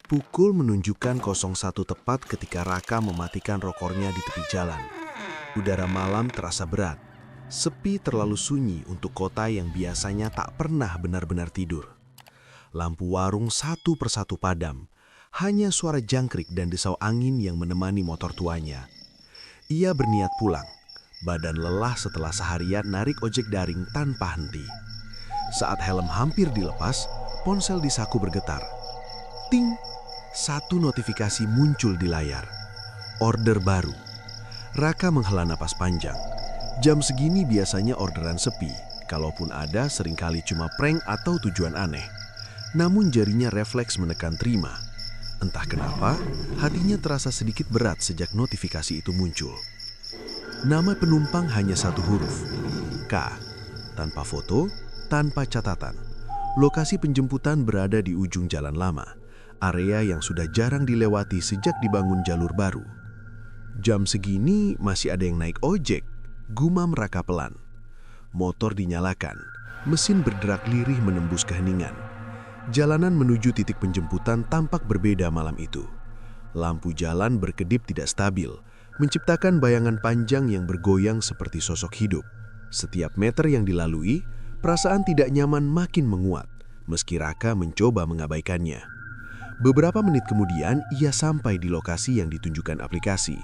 Pukul menunjukkan 01 tepat ketika Raka mematikan rokornya di tepi jalan. Udara malam terasa berat. Sepi terlalu sunyi untuk kota yang biasanya tak pernah benar-benar tidur. Lampu warung satu persatu padam. Hanya suara jangkrik dan desau angin yang menemani motor tuanya. Ia berniat pulang. Badan lelah setelah seharian narik ojek daring tanpa henti. Saat helm hampir dilepas, ponsel di saku bergetar. Ting! Satu notifikasi muncul di layar. Order baru. Raka menghela napas panjang. Jam segini biasanya orderan sepi. Kalaupun ada, seringkali cuma prank atau tujuan aneh. Namun jarinya refleks menekan terima. Entah kenapa, hatinya terasa sedikit berat sejak notifikasi itu muncul. Nama penumpang hanya satu huruf. K. Tanpa foto, tanpa catatan. Lokasi penjemputan berada di ujung jalan lama. Area yang sudah jarang dilewati sejak dibangun jalur baru. Jam segini masih ada yang naik ojek, gumam Raka pelan. Motor dinyalakan, mesin berderak lirih menembus keheningan. Jalanan menuju titik penjemputan tampak berbeda malam itu. Lampu jalan berkedip tidak stabil, menciptakan bayangan panjang yang bergoyang seperti sosok hidup. Setiap meter yang dilalui, perasaan tidak nyaman makin menguat, meski Raka mencoba mengabaikannya. Beberapa menit kemudian, ia sampai di lokasi yang ditunjukkan aplikasi.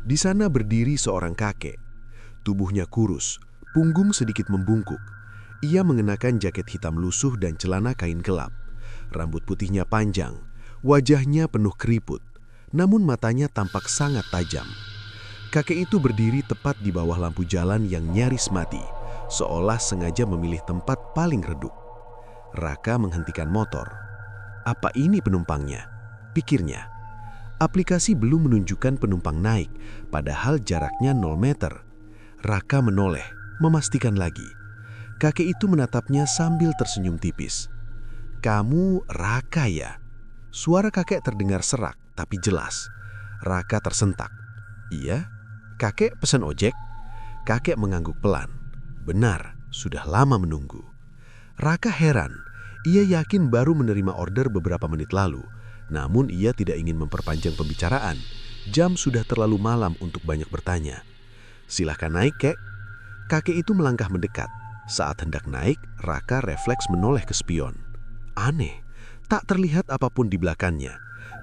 Di sana berdiri seorang kakek. Tubuhnya kurus, punggung sedikit membungkuk. Ia mengenakan jaket hitam lusuh dan celana kain gelap. Rambut putihnya panjang, wajahnya penuh keriput, namun matanya tampak sangat tajam. Kakek itu berdiri tepat di bawah lampu jalan yang nyaris mati, seolah sengaja memilih tempat paling redup. Raka menghentikan motor. Apa ini penumpangnya? Pikirnya. Aplikasi belum menunjukkan penumpang naik, padahal jaraknya 0 meter. Raka menoleh, memastikan lagi. Kakek itu menatapnya sambil tersenyum tipis. "Kamu Raka ya?" Suara kakek terdengar serak, tapi jelas. Raka tersentak. "Iya, kakek pesan ojek?" Kakek mengangguk pelan. Benar, sudah lama menunggu. Raka heran. Ia yakin baru menerima order beberapa menit lalu, namun ia tidak ingin memperpanjang pembicaraan. Jam sudah terlalu malam untuk banyak bertanya. "Silahkan naik, kek." Kakek itu melangkah mendekat. Saat hendak naik, Raka refleks menoleh ke spion. Aneh, tak terlihat apapun di belakangnya.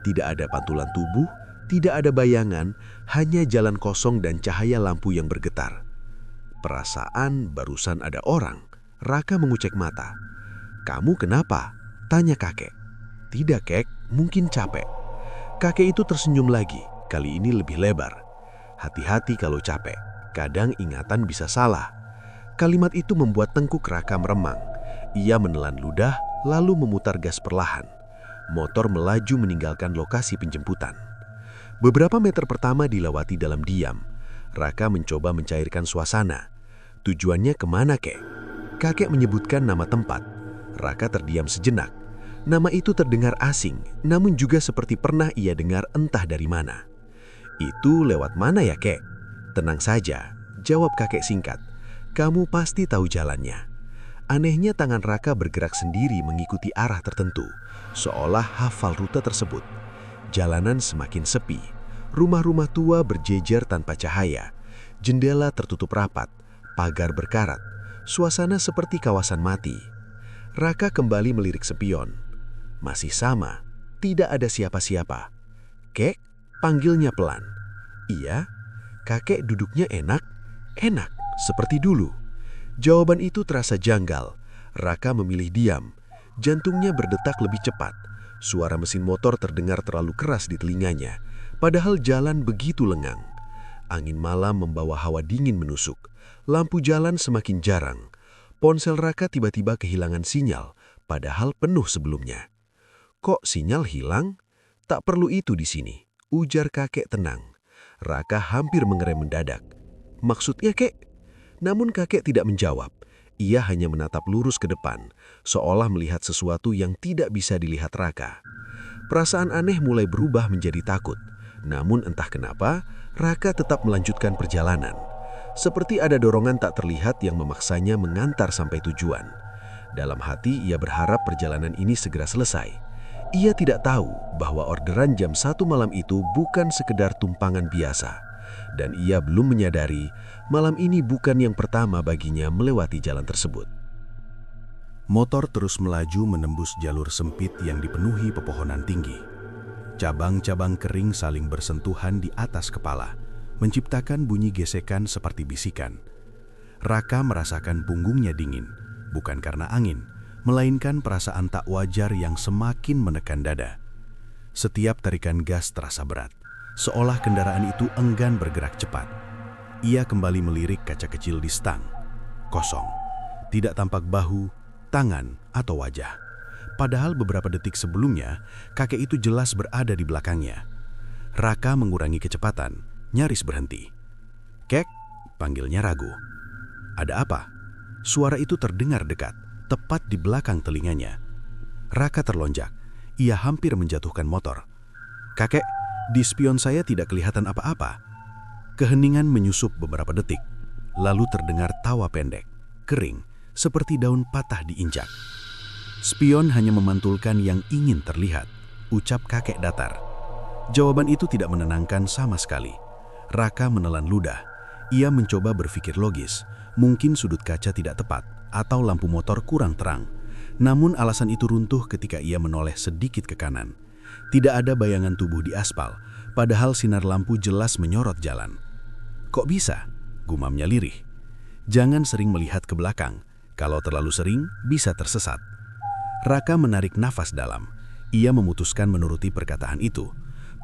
Tidak ada pantulan tubuh, tidak ada bayangan, hanya jalan kosong dan cahaya lampu yang bergetar. Perasaan barusan ada orang. Raka mengucek mata. "Kamu kenapa?" tanya kakek. "Tidak, kek, mungkin capek." Kakek itu tersenyum lagi, kali ini lebih lebar. "Hati-hati kalau capek, kadang ingatan bisa salah." Kalimat itu membuat tengkuk Raka meremang. Ia menelan ludah, lalu memutar gas perlahan. Motor melaju meninggalkan lokasi penjemputan. Beberapa meter pertama dilewati dalam diam. Raka mencoba mencairkan suasana. "Tujuannya kemana, kek?" Kakek menyebutkan nama tempat. Raka terdiam sejenak. Nama itu terdengar asing, namun juga seperti pernah ia dengar entah dari mana. "Itu lewat mana ya, kek?" "Tenang saja," jawab kakek singkat. "Kamu pasti tahu jalannya." Anehnya tangan Raka bergerak sendiri mengikuti arah tertentu, seolah hafal rute tersebut. Jalanan semakin sepi. Rumah-rumah tua berjejer tanpa cahaya. Jendela tertutup rapat, pagar berkarat. Suasana seperti kawasan mati. Raka kembali melirik spion. Masih sama, tidak ada siapa-siapa. "Kek?" panggilnya pelan. "Iya." Kakek duduknya enak, seperti dulu. Jawaban itu terasa janggal. Raka memilih diam. Jantungnya berdetak lebih cepat. Suara mesin motor terdengar terlalu keras di telinganya, padahal jalan begitu lengang. Angin malam membawa hawa dingin menusuk. Lampu jalan semakin jarang. Ponsel Raka tiba-tiba kehilangan sinyal, padahal penuh sebelumnya. "Kok sinyal hilang?" "Tak perlu itu di sini," ujar kakek tenang. Raka hampir mengerem mendadak. "Maksudnya, kek?" Namun kakek tidak menjawab. Ia hanya menatap lurus ke depan, seolah melihat sesuatu yang tidak bisa dilihat Raka. Perasaan aneh mulai berubah menjadi takut. Namun entah kenapa, Raka tetap melanjutkan perjalanan. Seperti ada dorongan tak terlihat yang memaksanya mengantar sampai tujuan. Dalam hati ia berharap perjalanan ini segera selesai. Ia tidak tahu bahwa orderan jam 1 malam itu bukan sekedar tumpangan biasa. Dan ia belum menyadari malam ini bukan yang pertama baginya melewati jalan tersebut. Motor terus melaju menembus jalur sempit yang dipenuhi pepohonan tinggi. Cabang-cabang kering saling bersentuhan di atas kepala, menciptakan bunyi gesekan seperti bisikan. Raka merasakan punggungnya dingin, bukan karena angin, melainkan perasaan tak wajar yang semakin menekan dada. Setiap tarikan gas terasa berat, seolah kendaraan itu enggan bergerak cepat. Ia kembali melirik kaca kecil di stang. Kosong, tidak tampak bahu, tangan, atau wajah. Padahal beberapa detik sebelumnya, kakek itu jelas berada di belakangnya. Raka mengurangi kecepatan, nyaris berhenti. "Kek," panggilnya ragu. "Ada apa?" Suara itu terdengar dekat, tepat di belakang telinganya. Raka terlonjak. Ia hampir menjatuhkan motor. "Kakek, di spion saya tidak kelihatan apa-apa." Keheningan menyusup beberapa detik. Lalu terdengar tawa pendek, kering, seperti daun patah diinjak. "Spion hanya memantulkan yang ingin terlihat," ucap kakek datar. Jawaban itu tidak menenangkan sama sekali. Raka menelan ludah. Ia mencoba berpikir logis. Mungkin sudut kaca tidak tepat, atau lampu motor kurang terang. Namun alasan itu runtuh ketika ia menoleh sedikit ke kanan. Tidak ada bayangan tubuh di aspal, padahal sinar lampu jelas menyorot jalan. "Kok bisa?" gumamnya lirih. "Jangan sering melihat ke belakang. Kalau terlalu sering, bisa tersesat." Raka menarik nafas dalam. Ia memutuskan menuruti perkataan itu.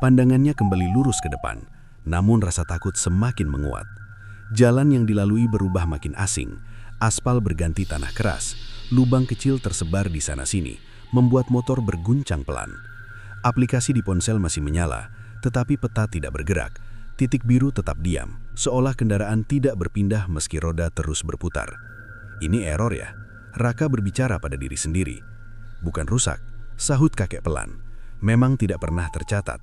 Pandangannya kembali lurus ke depan, namun rasa takut semakin menguat. Jalan yang dilalui berubah makin asing. Aspal berganti tanah keras. Lubang kecil tersebar di sana-sini, membuat motor berguncang pelan. Aplikasi di ponsel masih menyala, tetapi peta tidak bergerak. Titik biru tetap diam, seolah kendaraan tidak berpindah meski roda terus berputar. "Ini error ya?" Raka berbicara pada diri sendiri. "Bukan rusak," sahut kakek pelan. "Memang tidak pernah tercatat."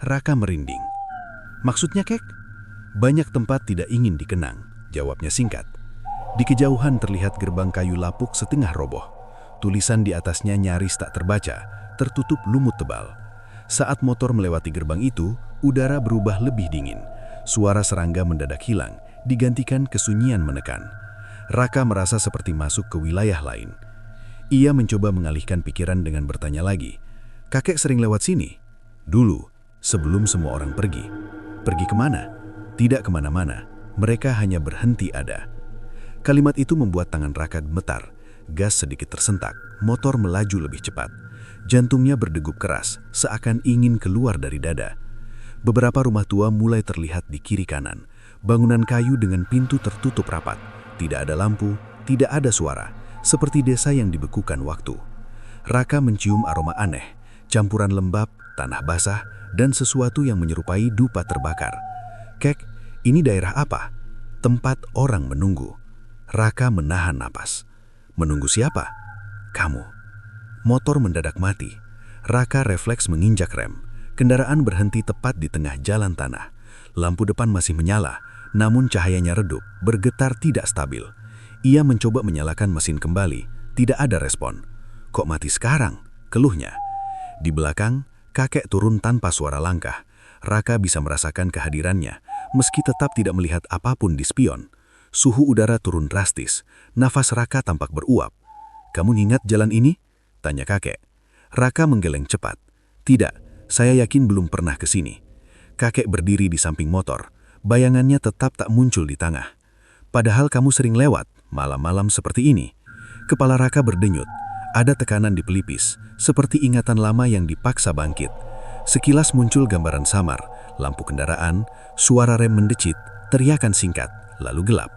Raka merinding. "Maksudnya, Kek?" "Banyak tempat tidak ingin dikenang," jawabnya singkat. Di kejauhan terlihat gerbang kayu lapuk setengah roboh. Tulisan di atasnya nyaris tak terbaca, tertutup lumut tebal. Saat motor melewati gerbang itu, udara berubah lebih dingin. Suara serangga mendadak hilang, digantikan kesunyian menekan. Raka merasa seperti masuk ke wilayah lain. Ia mencoba mengalihkan pikiran dengan bertanya lagi. "Kakek sering lewat sini?" "Dulu, sebelum semua orang pergi." "Pergi kemana?" "Tidak kemana-mana, mereka hanya berhenti ada." Kalimat itu membuat tangan Raka gemetar. Gas sedikit tersentak, motor melaju lebih cepat. Jantungnya berdegup keras, seakan ingin keluar dari dada. Beberapa rumah tua mulai terlihat di kiri kanan. Bangunan kayu dengan pintu tertutup rapat. Tidak ada lampu, tidak ada suara, seperti desa yang dibekukan waktu. Raka mencium aroma aneh, campuran lembab, tanah basah, dan sesuatu yang menyerupai dupa terbakar. "Kek, ini daerah apa?" "Tempat orang menunggu." Raka menahan napas. "Menunggu siapa?" "Kamu." Motor mendadak mati. Raka refleks menginjak rem. Kendaraan berhenti tepat di tengah jalan tanah. Lampu depan masih menyala, namun cahayanya redup, bergetar tidak stabil. Ia mencoba menyalakan mesin kembali, tidak ada respon. "Kok mati sekarang?" keluhnya. Di belakang, kakek turun tanpa suara langkah. Raka bisa merasakan kehadirannya, meski tetap tidak melihat apapun di spion. Suhu udara turun drastis, nafas Raka tampak beruap. "Kamu ingat jalan ini?" tanya kakek. Raka menggeleng cepat. "Tidak, saya yakin belum pernah ke sini." Kakek berdiri di samping motor. Bayangannya tetap tak muncul di tengah. "Padahal kamu sering lewat malam-malam seperti ini." Kepala Raka berdenyut. Ada tekanan di pelipis, seperti ingatan lama yang dipaksa bangkit. Sekilas muncul gambaran samar, lampu kendaraan, suara rem mendecit, teriakan singkat, lalu gelap.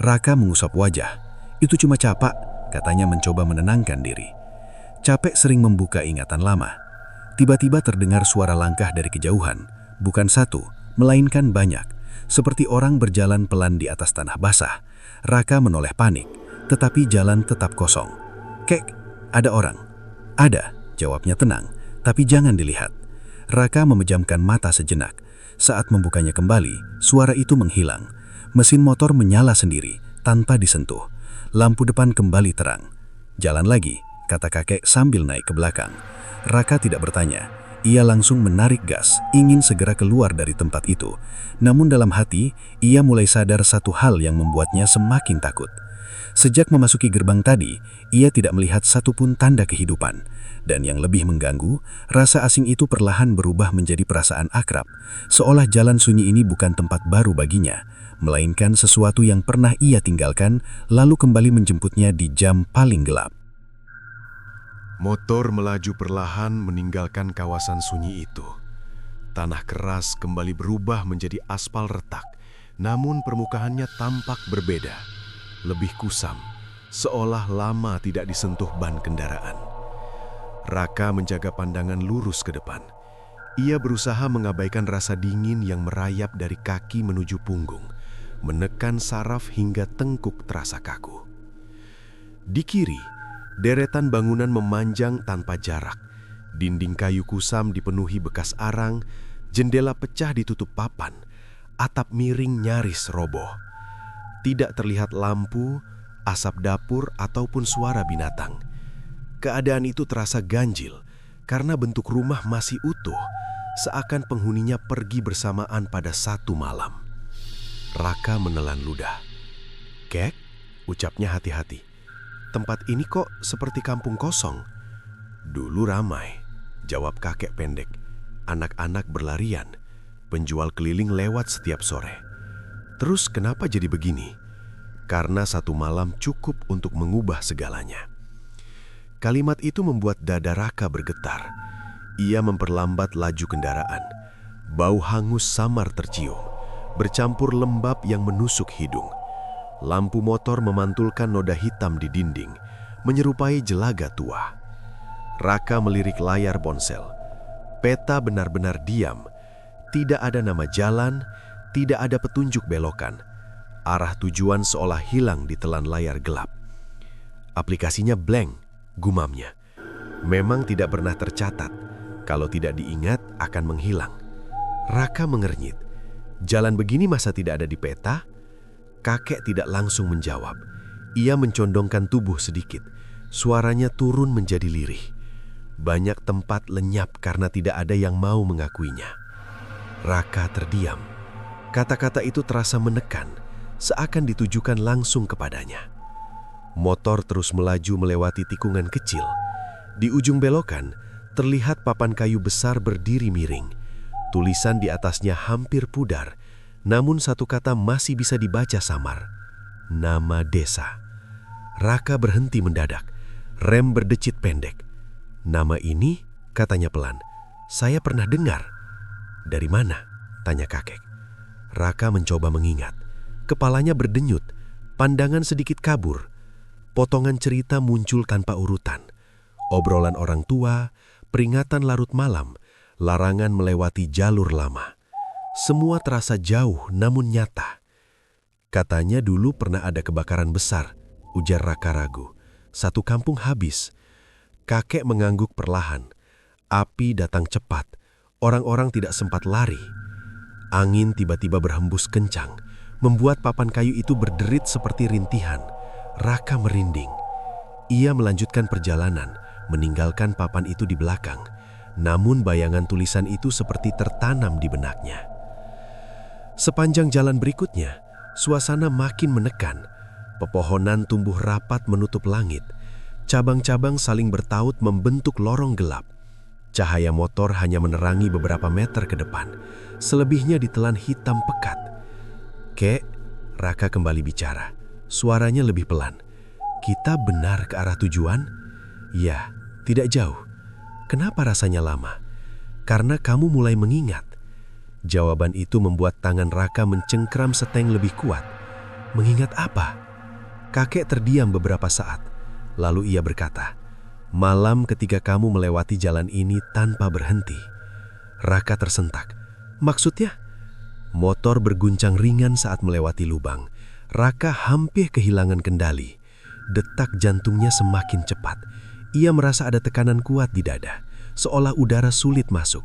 Raka mengusap wajah. "Itu cuma capak," katanya mencoba menenangkan diri. Capek sering membuka ingatan lama. Tiba-tiba terdengar suara langkah dari kejauhan. Bukan satu, melainkan banyak. Seperti orang berjalan pelan di atas tanah basah. Raka menoleh panik, tetapi jalan tetap kosong. "Kek, ada orang." "Ada," jawabnya tenang, "tapi jangan dilihat." Raka memejamkan mata sejenak. Saat membukanya kembali, suara itu menghilang. Mesin motor menyala sendiri, tanpa disentuh. Lampu depan kembali terang. Jalan lagi, kata kakek sambil naik ke belakang. Raka tidak bertanya. Ia langsung menarik gas, ingin segera keluar dari tempat itu. Namun dalam hati, ia mulai sadar satu hal yang membuatnya semakin takut. Sejak memasuki gerbang tadi, ia tidak melihat satupun tanda kehidupan. Dan yang lebih mengganggu, rasa asing itu perlahan berubah menjadi perasaan akrab. Seolah jalan sunyi ini bukan tempat baru baginya, melainkan sesuatu yang pernah ia tinggalkan, lalu kembali menjemputnya di jam paling gelap. Motor melaju perlahan meninggalkan kawasan sunyi itu. Tanah keras kembali berubah menjadi aspal retak, namun permukaannya tampak berbeda. Lebih kusam, seolah lama tidak disentuh ban kendaraan. Raka menjaga pandangan lurus ke depan. Ia berusaha mengabaikan rasa dingin yang merayap dari kaki menuju punggung, menekan saraf hingga tengkuk terasa kaku. Di kiri, deretan bangunan memanjang tanpa jarak. Dinding kayu kusam dipenuhi bekas arang, jendela pecah ditutup papan, atap miring nyaris roboh. Tidak terlihat lampu, asap dapur, ataupun suara binatang. Keadaan itu terasa ganjil karena bentuk rumah masih utuh, seakan penghuninya pergi bersamaan pada satu malam. Raka menelan ludah. "Kek," ucapnya hati-hati. "Tempat ini kok seperti kampung kosong." "Dulu ramai," jawab kakek pendek. "Anak-anak berlarian, penjual keliling lewat setiap sore." "Terus kenapa jadi begini?" "Karena satu malam cukup untuk mengubah segalanya." Kalimat itu membuat dada Raka bergetar. Ia memperlambat laju kendaraan. Bau hangus samar tercium, bercampur lembab yang menusuk hidung. Lampu motor memantulkan noda hitam di dinding, menyerupai jelaga tua. Raka melirik layar ponsel. Peta benar-benar diam. Tidak ada nama jalan, tidak ada petunjuk belokan. Arah tujuan seolah hilang di telan layar gelap. Aplikasinya blank, gumamnya. Memang tidak pernah tercatat. Kalau tidak diingat akan menghilang. Raka mengernyit. Jalan begini masa tidak ada di peta? Kakek tidak langsung menjawab. Ia mencondongkan tubuh sedikit. Suaranya turun menjadi lirih. Banyak tempat lenyap karena tidak ada yang mau mengakuinya. Raka terdiam. Kata-kata itu terasa menekan, seakan ditujukan langsung kepadanya. Motor terus melaju melewati tikungan kecil. Di ujung belokan, terlihat papan kayu besar berdiri miring. Tulisan di atasnya hampir pudar, namun satu kata masih bisa dibaca samar. Nama desa. Raka berhenti mendadak. Rem berdecit pendek. "Nama ini," katanya pelan, "saya pernah dengar." "Dari mana?" tanya kakek. Raka mencoba mengingat. Kepalanya berdenyut, pandangan sedikit kabur. Potongan cerita muncul tanpa urutan. Obrolan orang tua, peringatan larut malam, larangan melewati jalur lama. Semua terasa jauh namun nyata. "Katanya dulu pernah ada kebakaran besar," ujar Raka ragu. "Satu kampung habis." Kakek mengangguk perlahan. Api datang cepat. Orang-orang tidak sempat lari. Angin tiba-tiba berhembus kencang, membuat papan kayu itu berderit seperti rintihan. Raka merinding. Ia melanjutkan perjalanan, meninggalkan papan itu di belakang. Namun bayangan tulisan itu seperti tertanam di benaknya. Sepanjang jalan berikutnya, suasana makin menekan. Pepohonan tumbuh rapat menutup langit. Cabang-cabang saling bertaut membentuk lorong gelap. Cahaya motor hanya menerangi beberapa meter ke depan. Selebihnya ditelan hitam pekat. "Kek," Raka kembali bicara. Suaranya lebih pelan. "Kita benar ke arah tujuan?" "Ya, tidak jauh." "Kenapa rasanya lama?" "Karena kamu mulai mengingat." Jawaban itu membuat tangan Raka mencengkram seteng lebih kuat. "Mengingat apa?" Kakek terdiam beberapa saat. Lalu ia berkata, "Malam ketika kamu melewati jalan ini tanpa berhenti." Raka tersentak. "Maksudnya?" Motor berguncang ringan saat melewati lubang. Raka hampir kehilangan kendali. Detak jantungnya semakin cepat. Ia merasa ada tekanan kuat di dada, seolah udara sulit masuk.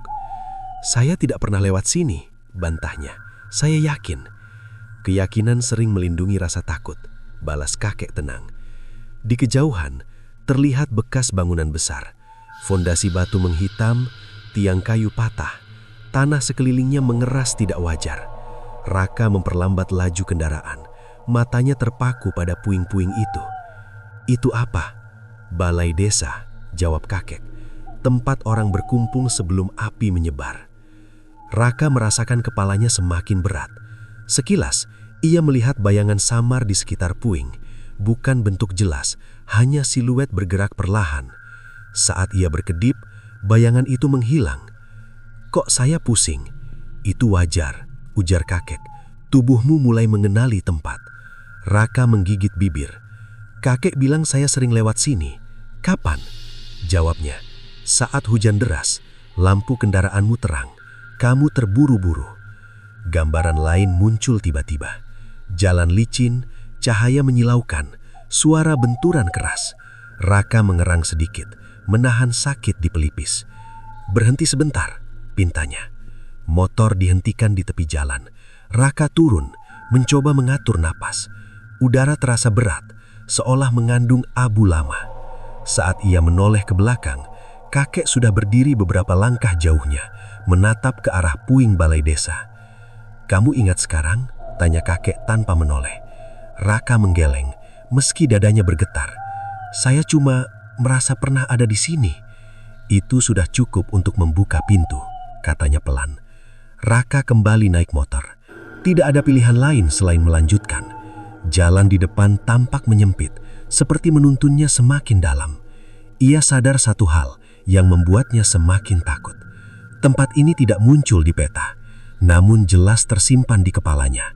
"Saya tidak pernah lewat sini," bantahnya. "Saya yakin." "Keyakinan sering melindungi rasa takut," balas kakek tenang. Di kejauhan, terlihat bekas bangunan besar. Fondasi batu menghitam, tiang kayu patah, tanah sekelilingnya mengeras tidak wajar. Raka memperlambat laju kendaraan, matanya terpaku pada puing-puing itu. "Itu apa?" "Balai desa," jawab kakek. "Tempat orang berkumpul sebelum api menyebar." Raka merasakan kepalanya semakin berat. Sekilas, ia melihat bayangan samar di sekitar puing. Bukan bentuk jelas, hanya siluet bergerak perlahan. Saat ia berkedip, bayangan itu menghilang. "Kok saya pusing?" "Itu wajar," ujar kakek. "Tubuhmu mulai mengenali tempat." Raka menggigit bibir. "Kakek bilang saya sering lewat sini." "Kapan?" Jawabnya. "Saat hujan deras, lampu kendaraanmu terang. Kamu terburu-buru." Gambaran lain muncul tiba-tiba. Jalan licin, cahaya menyilaukan, suara benturan keras. Raka mengerang sedikit, menahan sakit di pelipis. "Berhenti sebentar," pintanya. Motor dihentikan di tepi jalan. Raka turun, mencoba mengatur napas. Udara terasa berat, seolah mengandung abu lama. Saat ia menoleh ke belakang, kakek sudah berdiri beberapa langkah jauhnya, menatap ke arah puing balai desa. "Kamu ingat sekarang?" tanya kakek tanpa menoleh. Raka menggeleng, meski dadanya bergetar. "Saya cuma merasa pernah ada di sini." "Itu sudah cukup untuk membuka pintu," katanya pelan. Raka kembali naik motor. Tidak ada pilihan lain selain melanjutkan. Jalan di depan tampak menyempit, seperti menuntunnya semakin dalam. Ia sadar satu hal yang membuatnya semakin takut. Tempat ini tidak muncul di peta, namun jelas tersimpan di kepalanya.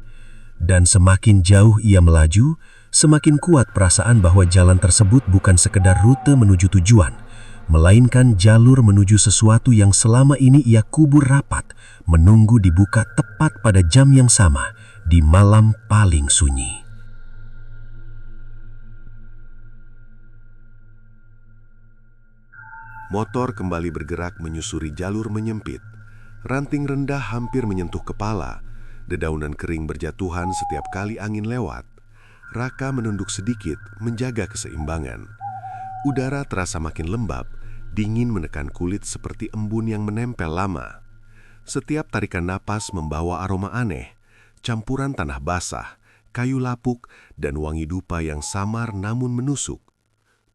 Dan semakin jauh ia melaju, semakin kuat perasaan bahwa jalan tersebut bukan sekedar rute menuju tujuan, melainkan jalur menuju sesuatu yang selama ini ia kubur rapat, menunggu dibuka tepat pada jam yang sama, di malam paling sunyi. Motor kembali bergerak menyusuri jalur menyempit. Ranting rendah hampir menyentuh kepala. Dedaunan kering berjatuhan setiap kali angin lewat. Raka menunduk sedikit, menjaga keseimbangan. Udara terasa makin lembab, dingin menekan kulit seperti embun yang menempel lama. Setiap tarikan napas membawa aroma aneh, campuran tanah basah, kayu lapuk, dan wangi dupa yang samar namun menusuk.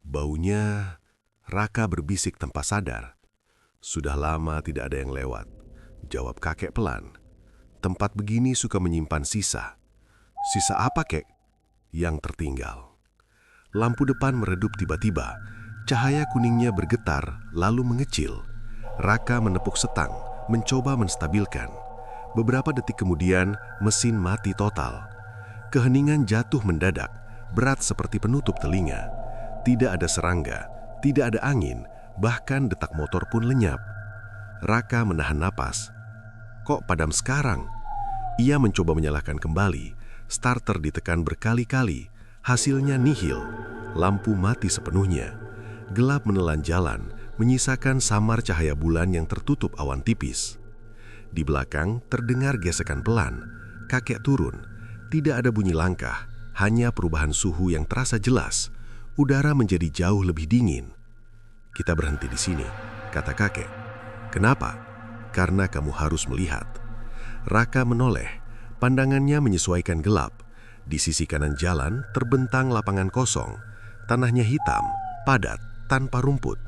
Baunya... Raka berbisik tanpa sadar. "Sudah lama tidak ada yang lewat," jawab kakek pelan. "Tempat begini suka menyimpan sisa." "Sisa apa, kek?" "Yang tertinggal." Lampu depan meredup tiba-tiba. Cahaya kuningnya bergetar, lalu mengecil. Raka menepuk setang, mencoba menstabilkan. Beberapa detik kemudian, mesin mati total. Keheningan jatuh mendadak, berat seperti penutup telinga. Tidak ada serangga, tidak ada angin, bahkan detak motor pun lenyap. Raka menahan napas. "Kok padam sekarang?" Ia mencoba menyalakan kembali. Starter ditekan berkali-kali. Hasilnya nihil. Lampu mati sepenuhnya. Gelap menelan jalan, menyisakan samar cahaya bulan yang tertutup awan tipis. Di belakang terdengar gesekan pelan. Kakek turun. Tidak ada bunyi langkah, hanya perubahan suhu yang terasa jelas. Udara menjadi jauh lebih dingin. "Kita berhenti di sini," kata kakek. "Kenapa?" "Karena kamu harus melihat." Raka menoleh, pandangannya menyesuaikan gelap. Di sisi kanan jalan terbentang lapangan kosong. Tanahnya hitam, padat, tanpa rumput.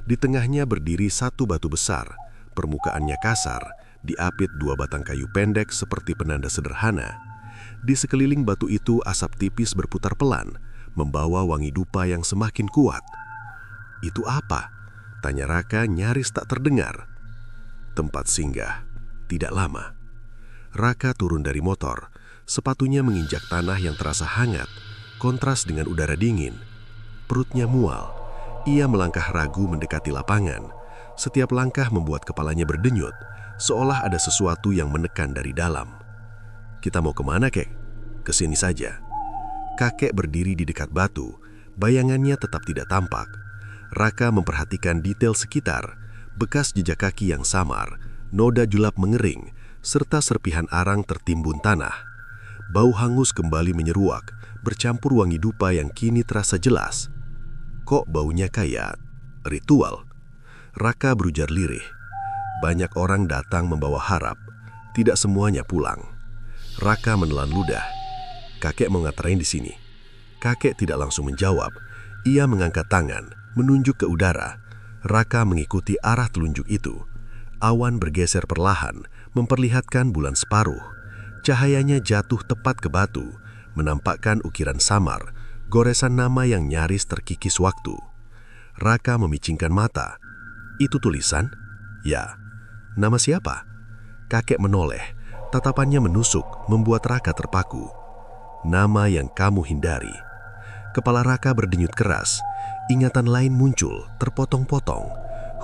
Di tengahnya berdiri satu batu besar. Permukaannya kasar, diapit dua batang kayu pendek seperti penanda sederhana. Di sekeliling batu itu asap tipis berputar pelan, membawa wangi dupa yang semakin kuat. "Itu apa?" tanya Raka nyaris tak terdengar. "Tempat singgah." Tidak lama, Raka turun dari motor. Sepatunya menginjak tanah yang terasa hangat, kontras dengan udara dingin. Perutnya mual. Ia melangkah ragu mendekati lapangan. Setiap langkah membuat kepalanya berdenyut, seolah ada sesuatu yang menekan dari dalam. "Kita mau kemana, kek?" "Kesini saja." Kakek berdiri di dekat batu, bayangannya tetap tidak tampak. Raka memperhatikan detail sekitar, bekas jejak kaki yang samar, noda julap mengering, serta serpihan arang tertimbun tanah. Bau hangus kembali menyeruak, bercampur wangi dupa yang kini terasa jelas. Kok baunya kayak ritual? Raka berujar lirih. Banyak orang datang membawa harap, tidak semuanya pulang. Raka menelan ludah. Kakek mau ngapain di sini? Kakek tidak langsung menjawab. Ia mengangkat tangan, menunjuk ke udara. Raka mengikuti arah telunjuk itu. Awan bergeser perlahan, memperlihatkan bulan separuh. Cahayanya jatuh tepat ke batu, menampakkan ukiran samar, goresan nama yang nyaris terkikis waktu. Raka memicingkan mata. Itu tulisan? Ya. Nama siapa? Kakek menoleh, tatapannya menusuk, membuat Raka terpaku. Nama yang kamu hindari. Kepala Raka berdenyut keras. Ingatan lain muncul, terpotong-potong.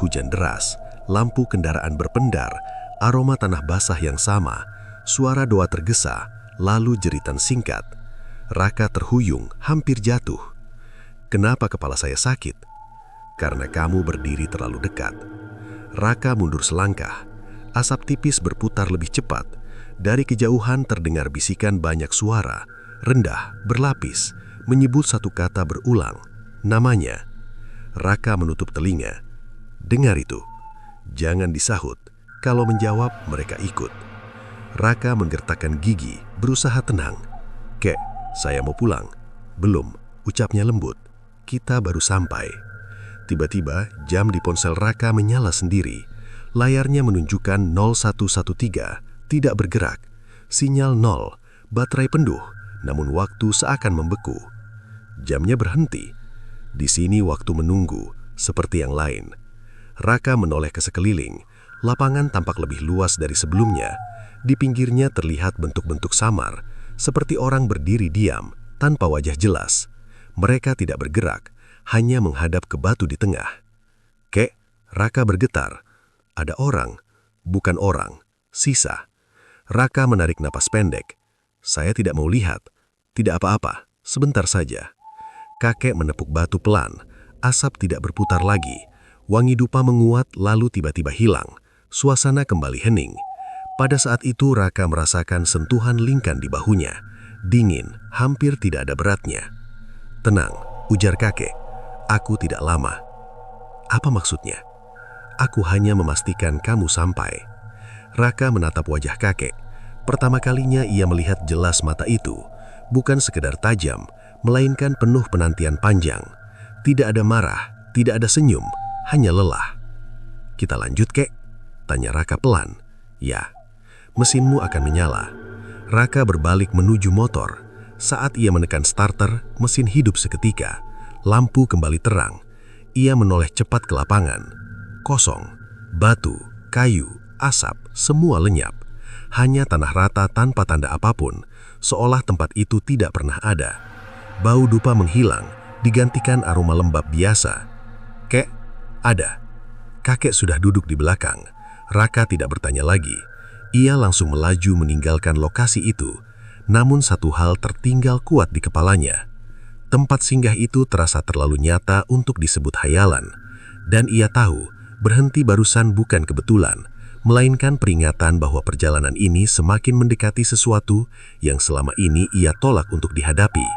Hujan deras, lampu kendaraan berpendar, aroma tanah basah yang sama, suara doa tergesa, lalu jeritan singkat. Raka terhuyung, hampir jatuh. Kenapa kepala saya sakit? Karena kamu berdiri terlalu dekat. Raka mundur selangkah. Asap tipis berputar lebih cepat. Dari kejauhan terdengar bisikan banyak suara, rendah, berlapis, menyebut satu kata berulang. Namanya. Raka menutup telinga. Dengar itu. Jangan disahut. Kalau menjawab, mereka ikut. Raka menggertakkan gigi, berusaha tenang. Kek, saya mau pulang. Belum, ucapnya lembut. Kita baru sampai. Tiba-tiba, jam di ponsel Raka menyala sendiri. Layarnya menunjukkan 0113, tidak bergerak. Sinyal 0, baterai penuh, namun waktu seakan membeku. Jamnya berhenti. Di sini waktu menunggu, seperti yang lain. Raka menoleh ke sekeliling. Lapangan tampak lebih luas dari sebelumnya. Di pinggirnya terlihat bentuk-bentuk samar, seperti orang berdiri diam, tanpa wajah jelas. Mereka tidak bergerak, hanya menghadap ke batu di tengah. Kek, Raka bergetar. Ada orang, bukan orang, sisa. Raka menarik napas pendek. Saya tidak mau lihat. Tidak apa-apa, sebentar saja. Kakek menepuk batu pelan. Asap tidak berputar lagi. Wangi dupa menguat lalu tiba-tiba hilang. Suasana kembali hening. Pada saat itu Raka merasakan sentuhan lingkan di bahunya. Dingin, hampir tidak ada beratnya. Tenang, ujar kakek. Aku tidak lama. Apa maksudnya? Aku hanya memastikan kamu sampai. Raka menatap wajah kakek. Pertama kalinya ia melihat jelas mata itu. Bukan sekedar tajam, melainkan penuh penantian panjang. Tidak ada marah, tidak ada senyum, hanya lelah. Kita lanjut, kek? Tanya Raka pelan. Ya, mesinmu akan menyala. Raka berbalik menuju motor. Saat ia menekan starter, mesin hidup seketika. Lampu kembali terang. Ia menoleh cepat ke lapangan. Kosong. Batu, kayu, asap, semua lenyap. Hanya tanah rata tanpa tanda apapun, seolah tempat itu tidak pernah ada. Bau dupa menghilang, digantikan aroma lembab biasa. Kek, ada. Kakek sudah duduk di belakang. Raka tidak bertanya lagi. Ia langsung melaju meninggalkan lokasi itu. Namun satu hal tertinggal kuat di kepalanya. Tempat singgah itu terasa terlalu nyata untuk disebut hayalan. Dan ia tahu, berhenti barusan bukan kebetulan, melainkan peringatan bahwa perjalanan ini semakin mendekati sesuatu yang selama ini ia tolak untuk dihadapi.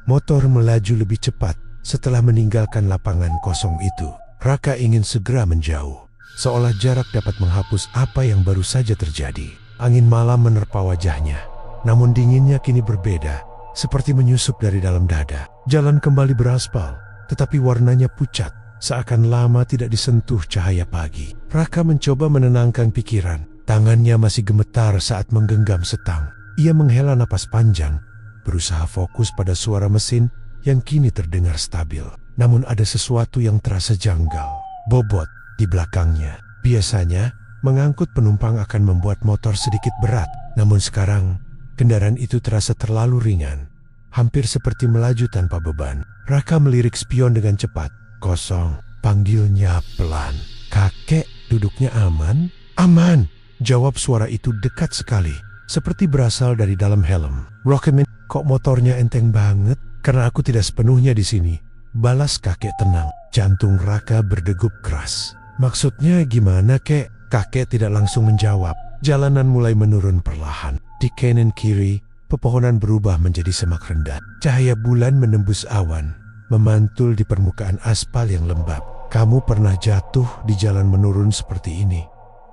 Motor melaju lebih cepat setelah meninggalkan lapangan kosong itu. Raka ingin segera menjauh, seolah jarak dapat menghapus apa yang baru saja terjadi. Angin malam menerpa wajahnya, namun dinginnya kini berbeda. Seperti menyusup dari dalam dada. Jalan kembali beraspal, tetapi warnanya pucat, seakan lama tidak disentuh cahaya pagi. Raka mencoba menenangkan pikiran. Tangannya masih gemetar saat menggenggam setang. Ia menghela napas panjang, berusaha fokus pada suara mesin yang kini terdengar stabil. Namun ada sesuatu yang terasa janggal. Bobot di belakangnya. Biasanya, mengangkut penumpang akan membuat motor sedikit berat. Namun sekarang, kendaraan itu terasa terlalu ringan, hampir seperti melaju tanpa beban. Raka melirik spion dengan cepat. Kosong, panggilnya pelan. Kakek, duduknya aman? Aman, jawab suara itu dekat sekali, seperti berasal dari dalam helm. Rocketman, kok motornya enteng banget? Karena aku tidak sepenuhnya di sini, balas kakek tenang. Jantung Raka berdegup keras. Maksudnya gimana, kek? Kakek tidak langsung menjawab. Jalanan mulai menurun perlahan. Di kanan kiri, pepohonan berubah menjadi semak rendah. Cahaya bulan menembus awan, memantul di permukaan aspal yang lembab. "Kamu pernah jatuh di jalan menurun seperti ini?"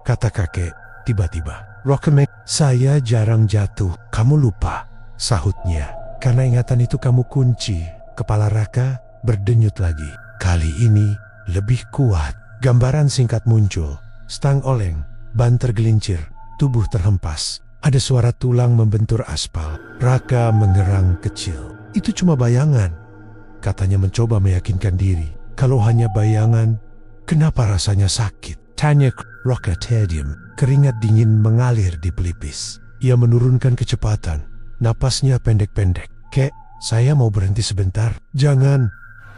kata kakek tiba-tiba. "Rockman, saya jarang jatuh. Kamu lupa," sahutnya. "Karena ingatan itu kamu kunci." Kepala Raka berdenyut lagi. Kali ini lebih kuat. Gambaran singkat muncul. Stang oleng, ban tergelincir, tubuh terhempas. Ada suara tulang membentur aspal. Raka mengerang kecil. "Itu cuma bayangan," katanya mencoba meyakinkan diri. "Kalau hanya bayangan, kenapa rasanya sakit?" Tanya Raka terdiam. Keringat dingin mengalir di pelipis. Ia menurunkan kecepatan. Napasnya pendek-pendek. "Kek, saya mau berhenti sebentar." "Jangan,"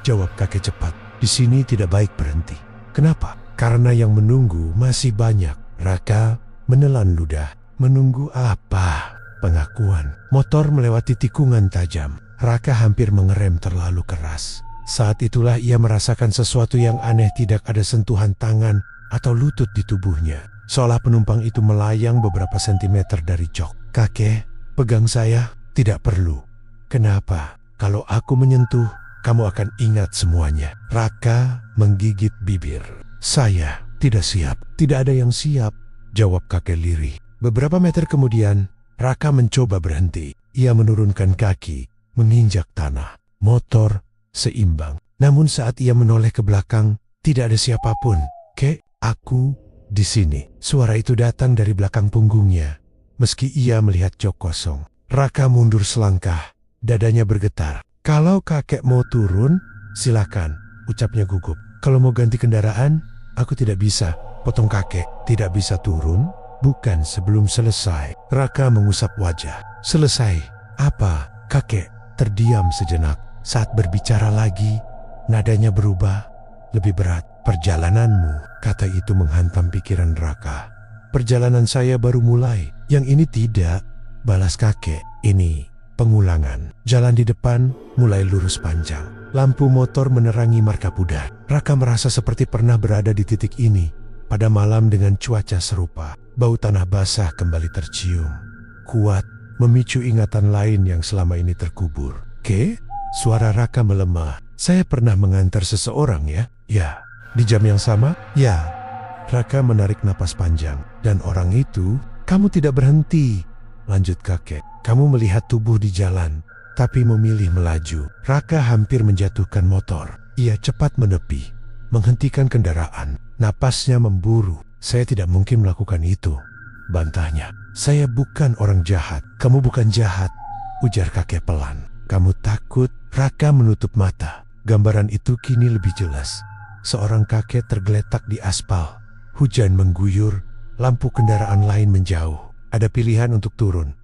jawab kakek cepat. "Di sini tidak baik berhenti." "Kenapa?" "Karena yang menunggu masih banyak." Raka menelan ludah. "Menunggu apa?" Pengakuan. Motor melewati tikungan tajam. Raka hampir mengerem terlalu keras. Saat itulah ia merasakan sesuatu yang aneh. Tidak ada sentuhan tangan atau lutut di tubuhnya. Seolah penumpang itu melayang beberapa sentimeter dari jok. "Kakek, pegang saya." "Tidak perlu." "Kenapa?" "Kalau aku menyentuh, kamu akan ingat semuanya." Raka menggigit bibir. "Saya tidak siap." "Tidak ada yang siap," jawab kakek lirih. Beberapa meter kemudian, Raka mencoba berhenti. Ia menurunkan kaki, menginjak tanah. Motor seimbang. Namun saat ia menoleh ke belakang, tidak ada siapapun. "Kek, aku di sini." Suara itu datang dari belakang punggungnya. Meski ia melihat jok kosong. Raka mundur selangkah, dadanya bergetar. "Kalau kakek mau turun, silakan," ucapnya gugup. "Kalau mau ganti kendaraan, aku tidak bisa." Potong kakek. "Tidak bisa turun?" "Bukan sebelum selesai." Raka mengusap wajah. "Selesai apa?" Kakek terdiam sejenak. Saat berbicara lagi, nadanya berubah, lebih berat. "Perjalananmu," kata itu menghantam pikiran Raka. "Perjalanan saya baru mulai." "Yang ini tidak," balas kakek. "Ini pengulangan." Jalan di depan mulai lurus panjang. Lampu motor menerangi marka pudar. Raka merasa seperti pernah berada di titik ini pada malam dengan cuaca serupa. Bau tanah basah kembali tercium. Kuat, memicu ingatan lain yang selama ini terkubur. "Ke?" Suara Raka melemah. "Saya pernah mengantar seseorang ya?" "Ya." "Di jam yang sama?" "Ya." Raka menarik napas panjang. "Dan orang itu?" "Kamu tidak berhenti," lanjut kakek. "Kamu melihat tubuh di jalan, tapi memilih melaju." Raka hampir menjatuhkan motor. Ia cepat menepi, menghentikan kendaraan. Napasnya memburu. "Saya tidak mungkin melakukan itu," bantahnya. "Saya bukan orang jahat." "Kamu bukan jahat," ujar kakek pelan. "Kamu takut." Raka menutup mata. Gambaran itu kini lebih jelas. Seorang kakek tergeletak di aspal. Hujan mengguyur, lampu kendaraan lain menjauh. Ada pilihan untuk turun,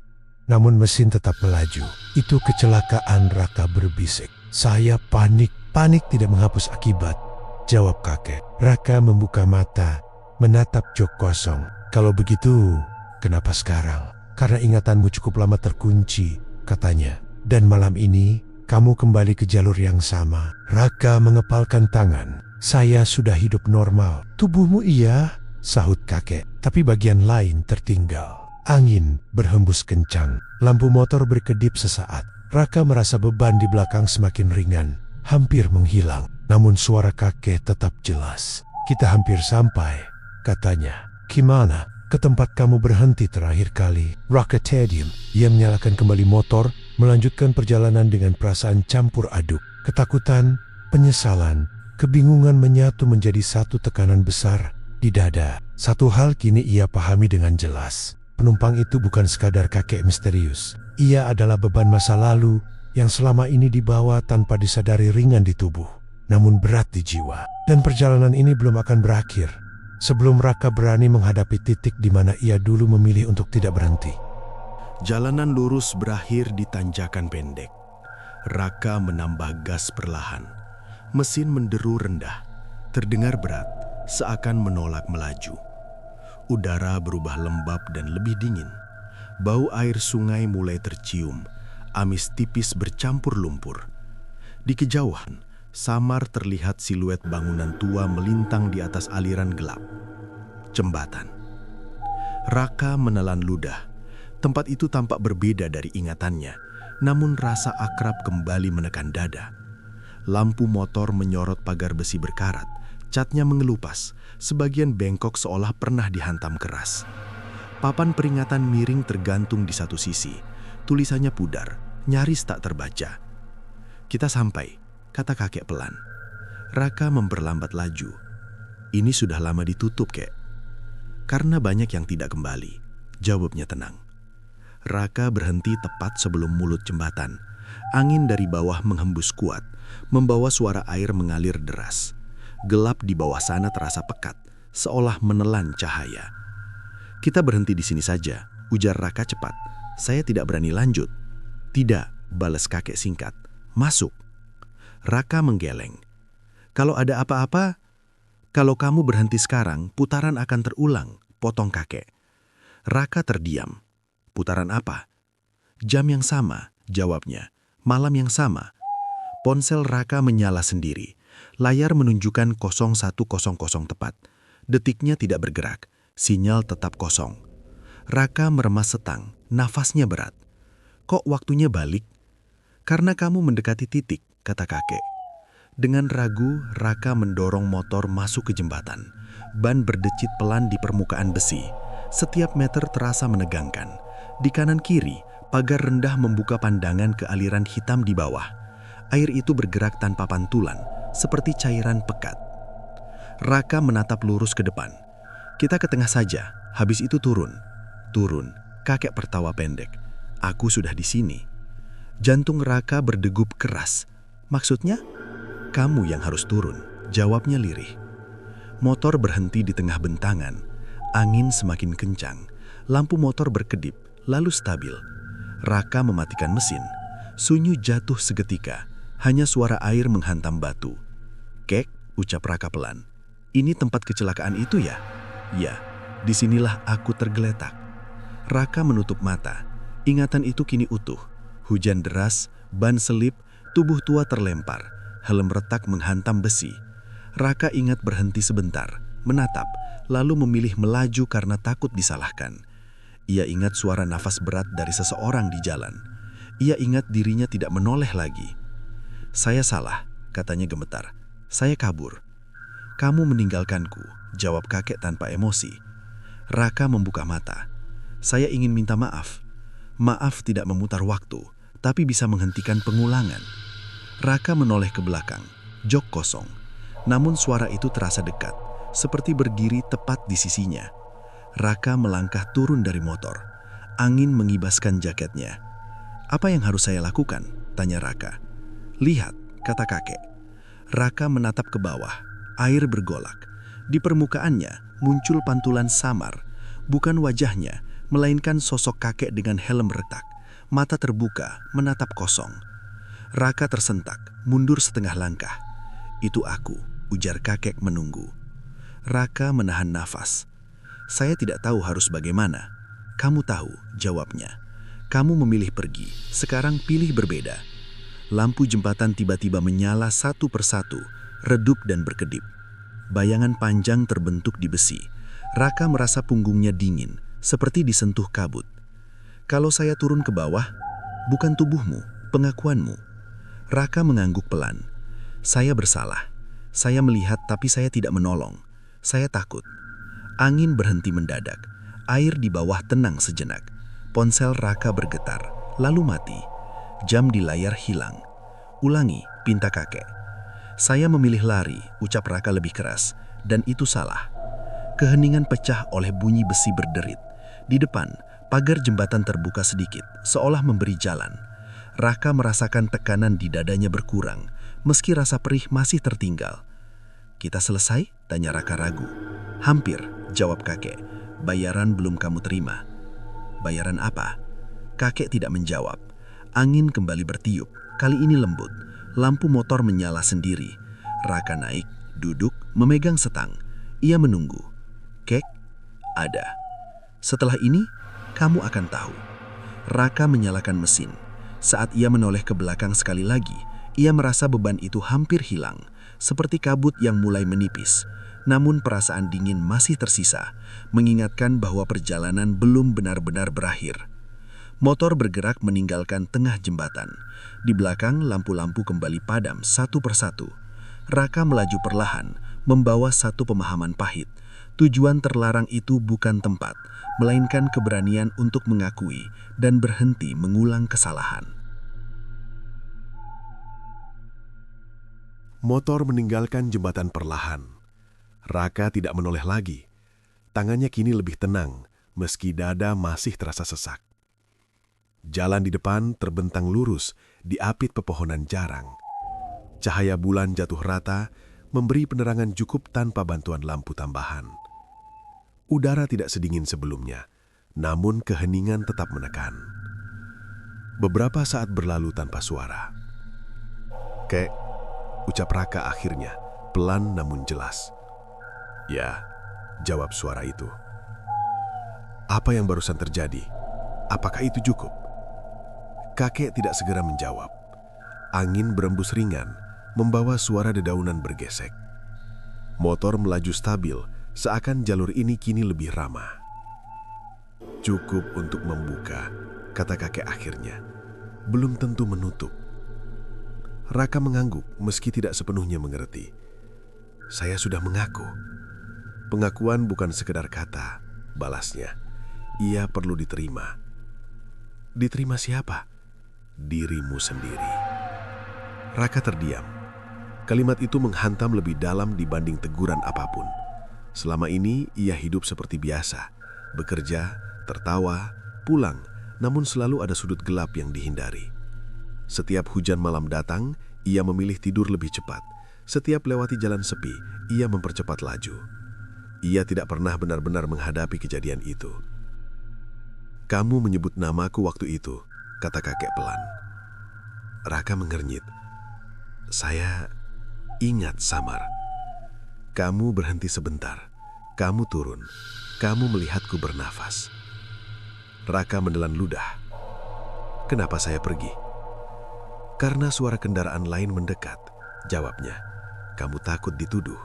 namun mesin tetap melaju. "Itu kecelakaan," Raka berbisik. "Saya panik." "Panik tidak menghapus akibat," jawab kakek. Raka membuka mata, menatap jok kosong. "Kalau begitu, kenapa sekarang?" "Karena ingatanmu cukup lama terkunci," katanya. "Dan malam ini, kamu kembali ke jalur yang sama." Raka mengepalkan tangan. "Saya sudah hidup normal." "Tubuhmu iya," sahut kakek. "Tapi bagian lain tertinggal." Angin berhembus kencang. Lampu motor berkedip sesaat. Raka merasa beban di belakang semakin ringan, hampir menghilang. Namun suara kakek tetap jelas. "Kita hampir sampai," katanya. "Gimana? Ke tempat kamu berhenti terakhir kali?" Raka terdiam. Ia menyalakan kembali motor, melanjutkan perjalanan dengan perasaan campur aduk. Ketakutan, penyesalan, kebingungan menyatu menjadi satu tekanan besar di dada. Satu hal kini ia pahami dengan jelas. Penumpang itu bukan sekadar kakek misterius. Ia adalah beban masa lalu yang selama ini dibawa tanpa disadari ringan di tubuh, namun berat di jiwa. Dan perjalanan ini belum akan berakhir sebelum Raka berani menghadapi titik di mana ia dulu memilih untuk tidak berhenti. Jalanan lurus berakhir di tanjakan pendek. Raka menambah gas perlahan. Mesin menderu rendah, terdengar berat, seakan menolak melaju. Udara berubah lembab dan lebih dingin. Bau air sungai mulai tercium, amis tipis bercampur lumpur. Di kejauhan, samar terlihat siluet bangunan tua melintang di atas aliran gelap. Jembatan. Raka menelan ludah. Tempat itu tampak berbeda dari ingatannya, namun rasa akrab kembali menekan dada. Lampu motor menyorot pagar besi berkarat. Catnya mengelupas, sebagian bengkok seolah pernah dihantam keras. Papan peringatan miring tergantung di satu sisi. Tulisannya pudar, nyaris tak terbaca. "Kita sampai," kata kakek pelan. Raka memperlambat laju. "Ini sudah lama ditutup, kek." "Karena banyak yang tidak kembali," jawabnya tenang. Raka berhenti tepat sebelum mulut jembatan. Angin dari bawah menghembus kuat, membawa suara air mengalir deras. Gelap di bawah sana terasa pekat, seolah menelan cahaya. "Kita berhenti di sini saja," ujar Raka cepat. "Saya tidak berani lanjut." "Tidak," balas kakek singkat. "Masuk." Raka menggeleng. "Kalau ada apa-apa, kalau kamu berhenti sekarang, putaran akan terulang," potong kakek. Raka terdiam. "Putaran apa?" "Jam yang sama," jawabnya. "Malam yang sama." Ponsel Raka menyala sendiri. Layar menunjukkan 01.00 tepat. Detiknya tidak bergerak, sinyal tetap kosong. Raka meremas setang, nafasnya berat. "Kok waktunya balik?" "Karena kamu mendekati titik," kata kakek. Dengan ragu, Raka mendorong motor masuk ke jembatan. Ban berdecit pelan di permukaan besi. Setiap meter terasa menegangkan. Di kanan kiri, pagar rendah membuka pandangan ke aliran hitam di bawah. Air itu bergerak tanpa pantulan, seperti cairan pekat. Raka menatap lurus ke depan. "Kita ke tengah saja, habis itu turun." "Turun," kakek tertawa pendek. "Aku sudah di sini." Jantung Raka berdegup keras. "Maksudnya?" "Kamu yang harus turun," jawabnya lirih. Motor berhenti di tengah bentangan. Angin semakin kencang. Lampu motor berkedip, lalu stabil. Raka mematikan mesin. Sunyi jatuh seketika. Hanya suara air menghantam batu. "Kek," ucap Raka pelan. "Ini tempat kecelakaan itu ya?" "Ya, disinilah aku tergeletak." Raka menutup mata. Ingatan itu kini utuh. Hujan deras, ban selip, tubuh tua terlempar. Helm retak menghantam besi. Raka ingat berhenti sebentar, menatap, lalu memilih melaju karena takut disalahkan. Ia ingat suara nafas berat dari seseorang di jalan. Ia ingat dirinya tidak menoleh lagi. "Saya salah," katanya gemetar. "Saya kabur." "Kamu meninggalkanku," jawab kakek tanpa emosi. Raka membuka mata. "Saya ingin minta maaf." Maaf tidak memutar waktu, tapi bisa menghentikan pengulangan. Raka menoleh ke belakang, jok kosong. Namun suara itu terasa dekat, seperti berdiri tepat di sisinya. Raka melangkah turun dari motor. Angin mengibaskan jaketnya. "Apa yang harus saya lakukan?" tanya Raka. "Lihat," kata kakek. Raka menatap ke bawah. Air bergolak. Di permukaannya muncul pantulan samar. Bukan wajahnya, melainkan sosok kakek dengan helm retak. Mata terbuka, menatap kosong. Raka tersentak, mundur setengah langkah. "Itu aku," ujar kakek menunggu. Raka menahan nafas. "Saya tidak tahu harus bagaimana." "Kamu tahu," jawabnya. "Kamu memilih pergi, sekarang pilih berbeda." Lampu jembatan tiba-tiba menyala satu persatu, redup dan berkedip. Bayangan panjang terbentuk di besi. Raka merasa punggungnya dingin, seperti disentuh kabut. "Kalau saya turun ke bawah, bukan tubuhmu, pengakuanmu." Raka mengangguk pelan. "Saya bersalah. Saya melihat tapi saya tidak menolong. Saya takut." Angin berhenti mendadak. Air di bawah tenang sejenak. Ponsel Raka bergetar, lalu mati. Jam di layar hilang. "Ulangi," pinta kakek. "Saya memilih lari," ucap Raka lebih keras, "dan itu salah." Keheningan pecah oleh bunyi besi berderit. Di depan, pagar jembatan terbuka sedikit, seolah memberi jalan. Raka merasakan tekanan di dadanya berkurang, meski rasa perih masih tertinggal. "Kita selesai?" tanya Raka ragu. "Hampir," jawab kakek. "Bayaran belum kamu terima." "Bayaran apa?" Kakek tidak menjawab. Angin kembali bertiup, kali ini lembut. Lampu motor menyala sendiri. Raka naik, duduk, memegang setang. Ia menunggu. "Kek, ada. Setelah ini, kamu akan tahu." Raka menyalakan mesin. Saat ia menoleh ke belakang sekali lagi, ia merasa beban itu hampir hilang, seperti kabut yang mulai menipis. Namun perasaan dingin masih tersisa, mengingatkan bahwa perjalanan belum benar-benar berakhir. Motor bergerak meninggalkan tengah jembatan. Di belakang, lampu-lampu kembali padam satu persatu. Raka melaju perlahan, membawa satu pemahaman pahit. Tujuan terlarang itu bukan tempat, melainkan keberanian untuk mengakui dan berhenti mengulang kesalahan. Motor meninggalkan jembatan perlahan. Raka tidak menoleh lagi. Tangannya kini lebih tenang, meski dada masih terasa sesak. Jalan di depan terbentang lurus, diapit pepohonan jarang. Cahaya bulan jatuh rata, memberi penerangan cukup tanpa bantuan lampu tambahan. Udara tidak sedingin sebelumnya, namun keheningan tetap menekan. Beberapa saat berlalu tanpa suara. "Kek," ucap Raka akhirnya, pelan namun jelas. "Ya," jawab suara itu. "Apa yang barusan terjadi? Apakah itu cukup?" Kakek tidak segera menjawab. Angin berembus ringan, membawa suara dedaunan bergesek. Motor melaju stabil, seakan jalur ini kini lebih ramah. "Cukup untuk membuka," kata kakek akhirnya. "Belum tentu menutup." Raka mengangguk meski tidak sepenuhnya mengerti. "Saya sudah mengaku." "Pengakuan bukan sekedar kata," balasnya. "Ia perlu diterima." "Diterima siapa?" "Dirimu sendiri." Raka terdiam. Kalimat itu menghantam lebih dalam dibanding teguran apapun. Selama ini ia hidup seperti biasa, bekerja, tertawa, pulang, namun selalu ada sudut gelap yang dihindari. Setiap hujan malam datang, ia memilih tidur lebih cepat. Setiap lewati jalan sepi, ia mempercepat laju. Ia tidak pernah benar-benar menghadapi kejadian itu. "Kamu menyebut namaku waktu itu," kata kakek pelan. Raka mengernyit. "Saya ingat samar. Kamu berhenti sebentar. Kamu turun. Kamu melihatku bernafas." Raka menelan ludah. "Kenapa saya pergi?" "Karena suara kendaraan lain mendekat," jawabnya. "Kamu takut dituduh."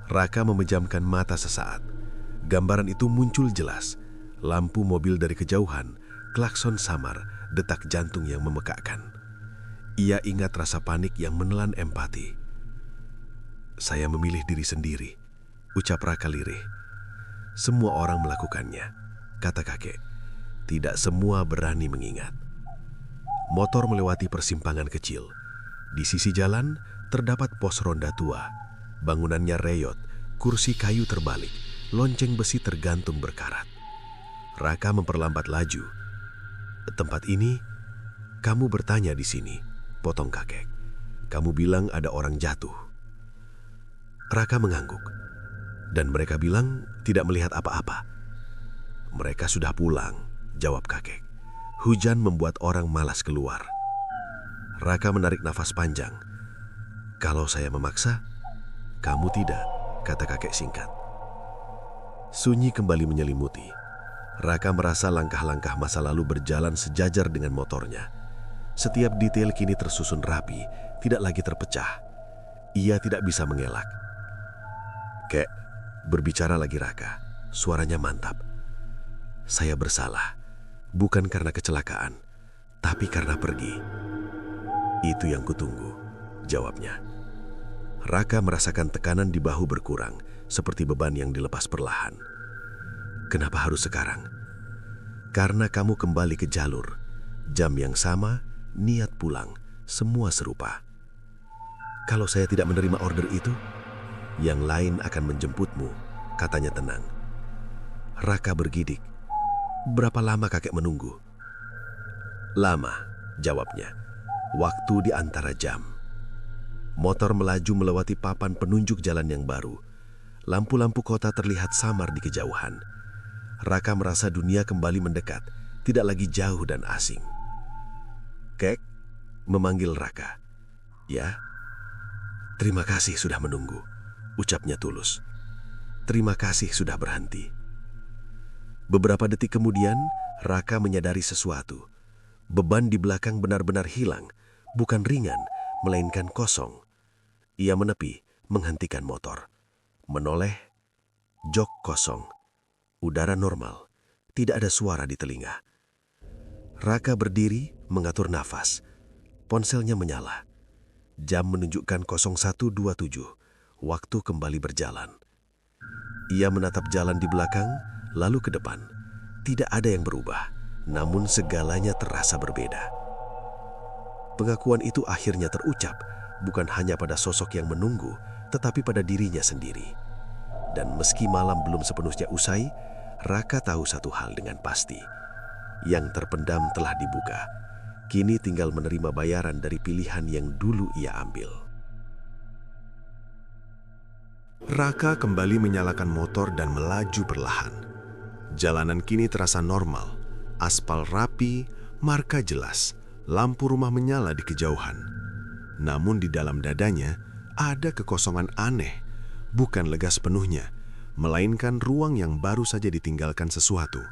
Raka memejamkan mata sesaat. Gambaran itu muncul jelas. Lampu mobil dari kejauhan, klakson samar, detak jantung yang memekakkan. Ia ingat rasa panik yang menelan empati. "Saya memilih diri sendiri," ucap Raka lirih. "Semua orang melakukannya," kata kakek. "Tidak semua berani mengingat." Motor melewati persimpangan kecil. Di sisi jalan terdapat pos ronda tua. Bangunannya reyot, kursi kayu terbalik, lonceng besi tergantung berkarat. Raka memperlambat laju. "Tempat ini, kamu bertanya di sini," potong kakek. "Kamu bilang ada orang jatuh." Raka mengangguk. "Dan mereka bilang tidak melihat apa-apa." "Mereka sudah pulang," jawab kakek. "Hujan membuat orang malas keluar." Raka menarik nafas panjang. "Kalau saya memaksa, kamu tidak," kata kakek singkat. Sunyi kembali menyelimuti. Raka merasa langkah-langkah masa lalu berjalan sejajar dengan motornya. Setiap detail kini tersusun rapi, tidak lagi terpecah. Ia tidak bisa mengelak. "Kek," berbicara lagi Raka, suaranya mantap. "Saya bersalah, bukan karena kecelakaan, tapi karena pergi." "Itu yang kutunggu," jawabnya. Raka merasakan tekanan di bahu berkurang, seperti beban yang dilepas perlahan. "Kenapa harus sekarang?" "Karena kamu kembali ke jalur. Jam yang sama, niat pulang, semua serupa." "Kalau saya tidak menerima order itu, yang lain akan menjemputmu," katanya tenang. Raka bergidik. "Berapa lama kakek menunggu?" "Lama," jawabnya. "Waktu di antara jam." Motor melaju melewati papan penunjuk jalan yang baru. Lampu-lampu kota terlihat samar di kejauhan. Raka merasa dunia kembali mendekat, tidak lagi jauh dan asing. "Kek," memanggil Raka. "Ya." "Terima kasih sudah menunggu," ucapnya tulus. "Terima kasih sudah berhenti." Beberapa detik kemudian, Raka menyadari sesuatu. Beban di belakang benar-benar hilang, bukan ringan, melainkan kosong. Ia menepi, menghentikan motor. Menoleh, jok kosong. Udara normal, tidak ada suara di telinga. Raka berdiri, mengatur nafas. Ponselnya menyala. Jam menunjukkan 01.27. Waktu kembali berjalan. Ia menatap jalan di belakang, lalu ke depan. Tidak ada yang berubah, namun segalanya terasa berbeda. Pengakuan itu akhirnya terucap, bukan hanya pada sosok yang menunggu, tetapi pada dirinya sendiri. Dan meski malam belum sepenuhnya usai, Raka tahu satu hal dengan pasti. Yang terpendam telah dibuka. Kini tinggal menerima bayaran dari pilihan yang dulu ia ambil. Raka kembali menyalakan motor dan melaju perlahan. Jalanan kini terasa normal. Aspal rapi, marka jelas, lampu rumah menyala di kejauhan. Namun di dalam dadanya ada kekosongan aneh, bukan lega sepenuhnya, melainkan ruang yang baru saja ditinggalkan sesuatu.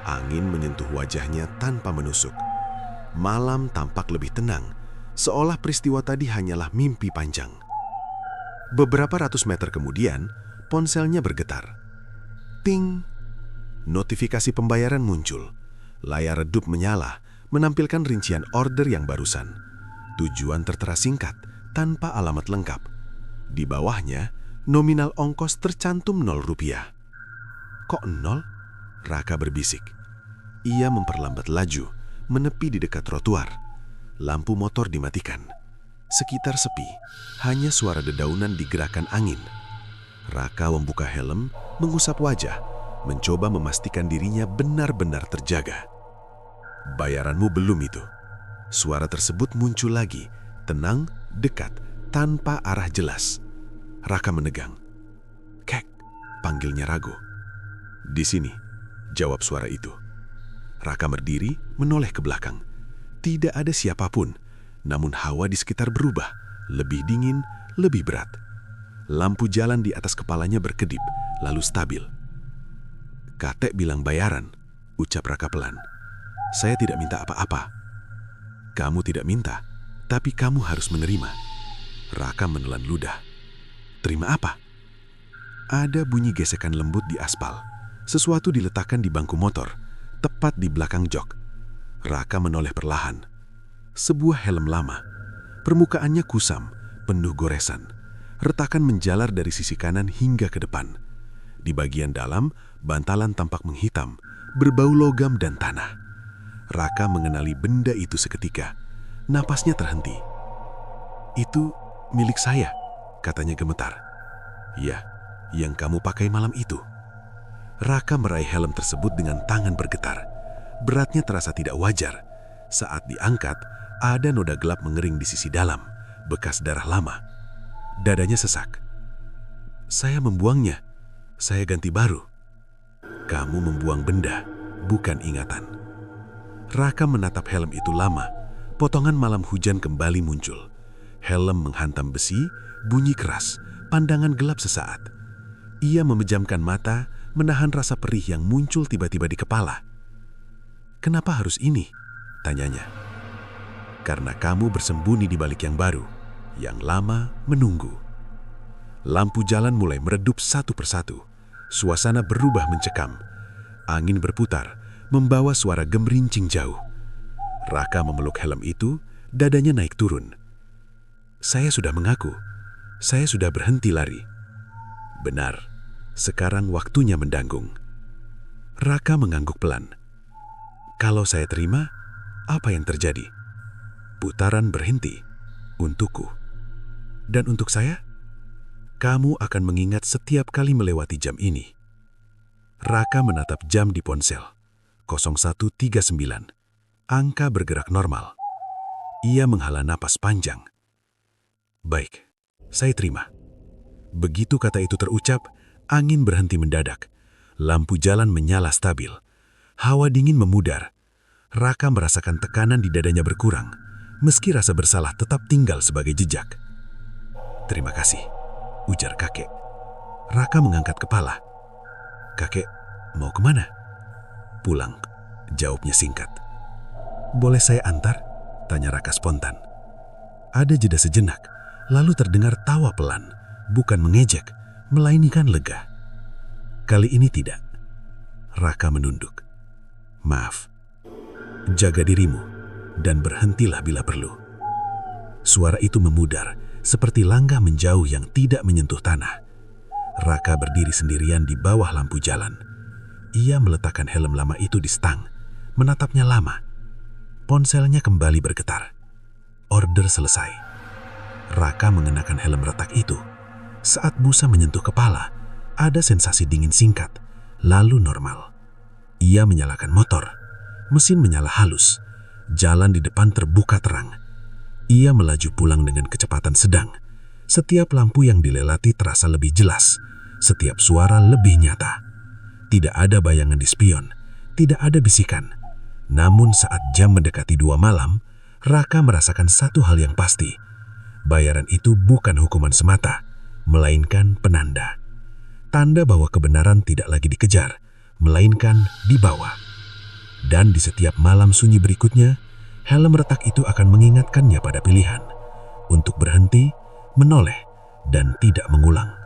Angin menyentuh wajahnya tanpa menusuk. Malam tampak lebih tenang, seolah peristiwa tadi hanyalah mimpi panjang. Beberapa ratus meter kemudian, ponselnya bergetar. Ting! Notifikasi pembayaran muncul. Layar redup menyala, menampilkan rincian order yang barusan. Tujuan tertera singkat, tanpa alamat lengkap. Di bawahnya, nominal ongkos tercantum Rp0. Kok 0? Raka berbisik. Ia memperlambat laju, menepi di dekat trotuar. Lampu motor dimatikan. Sekitar sepi, hanya suara dedaunan digerakkan angin. Raka membuka helm, mengusap wajah, mencoba memastikan dirinya benar-benar terjaga. Bayaranmu belum itu. Suara tersebut muncul lagi, tenang, dekat, tanpa arah jelas. Raka menegang. Kek, panggilnya Rago. Di sini, jawab suara itu. Raka berdiri, menoleh ke belakang. Tidak ada siapapun, namun hawa di sekitar berubah, lebih dingin, lebih berat. Lampu jalan di atas kepalanya berkedip, lalu stabil. Kakek bilang bayaran, ucap Raka pelan. Saya tidak minta apa-apa. Kamu tidak minta, tapi kamu harus menerima. Raka menelan ludah. Terima apa? Ada bunyi gesekan lembut di aspal. Sesuatu diletakkan di bangku motor, tepat di belakang jok. Raka menoleh perlahan. Sebuah helm lama. Permukaannya kusam, penuh goresan. Retakan menjalar dari sisi kanan hingga ke depan. Di bagian dalam, bantalan tampak menghitam, berbau logam dan tanah. Raka mengenali benda itu seketika. Napasnya terhenti. Itu milik saya, katanya gemetar. Ya, yang kamu pakai malam itu. Raka meraih helm tersebut dengan tangan bergetar. Beratnya terasa tidak wajar. Saat diangkat, ada noda gelap mengering di sisi dalam, bekas darah lama. Dadanya sesak. Saya membuangnya. Saya ganti baru. Kamu membuang benda, bukan ingatan. Raka menatap helm itu lama. Potongan malam hujan kembali muncul. Helm menghantam besi, bunyi keras, pandangan gelap sesaat. Ia memejamkan mata, menahan rasa perih yang muncul tiba-tiba di kepala. Kenapa harus ini? Tanyanya. Karena kamu bersembunyi di balik yang baru, yang lama menunggu. Lampu jalan mulai meredup satu persatu. Suasana berubah mencekam. Angin berputar, membawa suara gemerincing jauh. Raka memeluk helm itu, dadanya naik turun. Saya sudah mengaku, saya sudah berhenti lari. Benar, sekarang waktunya mendanggung. Raka mengangguk pelan. Kalau saya terima, apa yang terjadi? Putaran berhenti untukku. Dan untuk saya, kamu akan mengingat setiap kali melewati jam ini. Raka menatap jam di ponsel. 01.39. Angka bergerak normal. Ia menghela napas panjang. Baik, saya terima. Begitu kata itu terucap, angin berhenti mendadak. Lampu jalan menyala stabil. Hawa dingin memudar. Raka merasakan tekanan di dadanya berkurang, meski rasa bersalah tetap tinggal sebagai jejak. Terima kasih, ujar kakek. Raka mengangkat kepala. Kakek, mau kemana? Pulang, jawabnya singkat. Boleh saya antar? Tanya Raka spontan. Ada jeda sejenak, lalu terdengar tawa pelan, bukan mengejek, melainkan lega. Kali ini tidak. Raka menunduk. Maaf. Jaga dirimu dan berhentilah bila perlu. Suara itu memudar, seperti langkah menjauh yang tidak menyentuh tanah. Raka berdiri sendirian di bawah lampu jalan. Ia meletakkan helm lama itu di stang, menatapnya lama. Ponselnya kembali bergetar. Order selesai. Raka mengenakan helm retak itu. Saat busa menyentuh kepala, ada sensasi dingin singkat, lalu normal. Ia menyalakan motor. Mesin menyala halus. Jalan di depan terbuka terang. Ia melaju pulang dengan kecepatan sedang. Setiap lampu yang dilewati terasa lebih jelas. Setiap suara lebih nyata. Tidak ada bayangan di spion. Tidak ada bisikan. Namun saat jam mendekati 2 malam, Raka merasakan satu hal yang pasti. Bayaran itu bukan hukuman semata, melainkan penanda. Tanda bahwa kebenaran tidak lagi dikejar, melainkan dibawa. Dan di setiap malam sunyi berikutnya, helm retak itu akan mengingatkannya pada pilihan untuk berhenti, menoleh, dan tidak mengulang.